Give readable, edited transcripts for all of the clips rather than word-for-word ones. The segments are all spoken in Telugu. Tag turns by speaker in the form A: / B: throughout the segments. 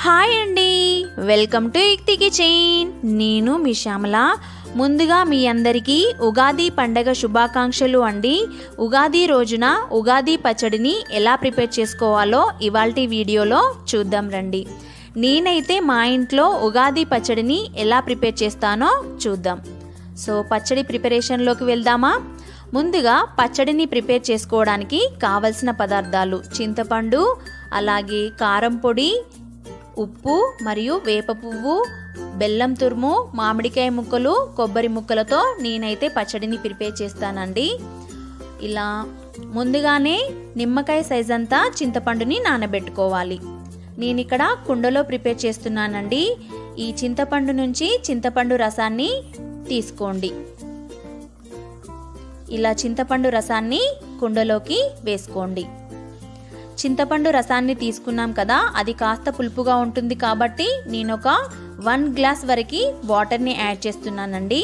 A: హాయ్ అండి, వెల్కమ్ టు ఇక్తి కిచెన్. నేను మీ శ్యామల. ముందుగా మీ అందరికీ ఉగాది పండగ శుభాకాంక్షలు అండి. ఉగాది రోజున ఉగాది పచ్చడిని ఎలా ప్రిపేర్ చేసుకోవాలో ఇవాల్టి వీడియోలో చూద్దాం రండి. నేనైతే మా ఇంట్లో ఉగాది పచ్చడిని ఎలా ప్రిపేర్ చేస్తానో చూద్దాం. సో పచ్చడి ప్రిపరేషన్లోకి వెళ్దామా? ముందుగా పచ్చడిని ప్రిపేర్ చేసుకోవడానికి కావలసిన పదార్థాలు: చింతపండు, అలాగే కారం పొడి, ఉప్పు మరియు వేప పువ్వు, బెల్లం తురుము, మామిడికాయ ముక్కలు, కొబ్బరి ముక్కలతో నేనైతే పచ్చడిని ప్రిపేర్ చేస్తానండి. ఇలా ముందుగానే నిమ్మకాయ సైజ్ అంతా చింతపండుని నానబెట్టుకోవాలి. నేను ఇక్కడ కుండలో ప్రిపేర్ చేస్తున్నానండి. ఈ చింతపండు నుంచి చింతపండు రసాన్ని తీసుకోండి. ఇలా చింతపండు రసాన్ని కుండలోకి వేసుకోండి. చింతపండు రసాన్ని తీసుకున్నాం కదా, అది కాస్త పులుపుగా ఉంటుంది కాబట్టి నేను ఒక 1 గ్లాస్ వరకు వాటర్ని యాడ్ చేస్తున్నానండి.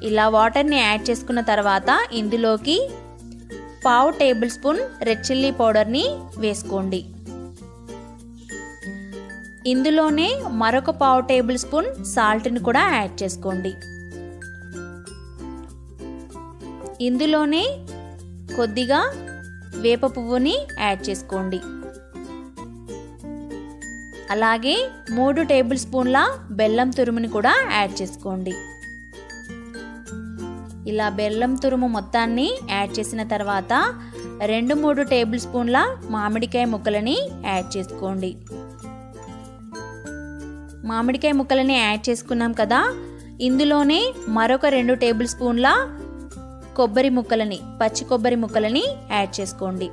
A: ఇలా వాటర్ని యాడ్ చేసుకున్న తర్వాత ఇందులోకి 1/2 టేబుల్ స్పూన్ రెడ్ చిల్లీ పౌడర్ని వేసుకోండి. ఇందులోనే మరొక 1/2 టేబుల్ స్పూన్ సాల్ట్ని కూడా యాడ్ చేసుకోండి. ఇందులోనే కొద్దిగా వేప పువ్వుని యాడ్ చేసుకోండి. అలాగే 3 టేబుల్ స్పూన్ల బెల్లం తురుముని కూడా యాడ్ చేసుకోండి. ఇలా బెల్లం తురుము మొత్తాన్ని యాడ్ చేసిన తర్వాత 2-3 టేబుల్ స్పూన్ల మామిడికాయ ముక్కలని యాడ్ చేసుకోండి. మామిడికాయ ముక్కలని యాడ్ చేసుకున్నాం కదా, ఇందులోనే మరొక 2 టేబుల్ స్పూన్ల పచ్చి కొబ్బరి ముక్కలని యాడ్ చేసుకోండి.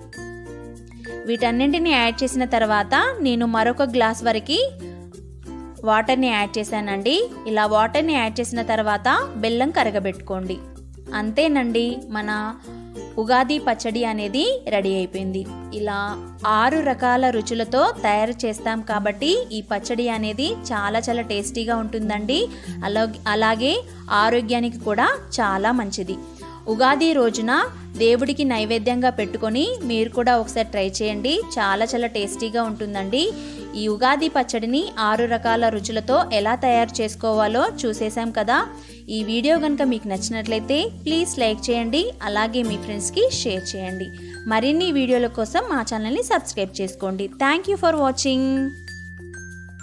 A: వీటన్నింటిని యాడ్ చేసిన తర్వాత నేను మరొక గ్లాస్ వరకు వాటర్ని యాడ్ చేశానండి. ఇలా వాటర్ని యాడ్ చేసిన తర్వాత బెల్లం కరగబెట్టుకోండి. అంతేనండి, మన ఉగాది పచ్చడి అనేది రెడీ అయిపోయింది. ఇలా 6 రకాల రుచులతో తయారు చేస్తాం కాబట్టి ఈ పచ్చడి అనేది చాలా చాలా టేస్టీగా ఉంటుందండి. అలాగే ఆరోగ్యానికి కూడా చాలా మంచిది. ఉగాది రోజున దేవుడికి నైవేద్యంగా పెట్టుకొని మీరు కూడా ఒకసారి ట్రై చేయండి. చాలా చాలా టేస్టీగా ఉంటుందండి. ఈ ఉగాది పచ్చడిని 6 రకాల రుచులతో ఎలా తయారు చేసుకోవాలో చూసేసాం కదా. ఈ వీడియో కనుక మీకు నచ్చినట్లయితే ప్లీజ్ లైక్ చేయండి. అలాగే మీ ఫ్రెండ్స్కి షేర్ చేయండి. మరిన్ని వీడియోల కోసం మా ఛానల్ని సబ్స్క్రైబ్ చేసుకోండి. Thank you for watching.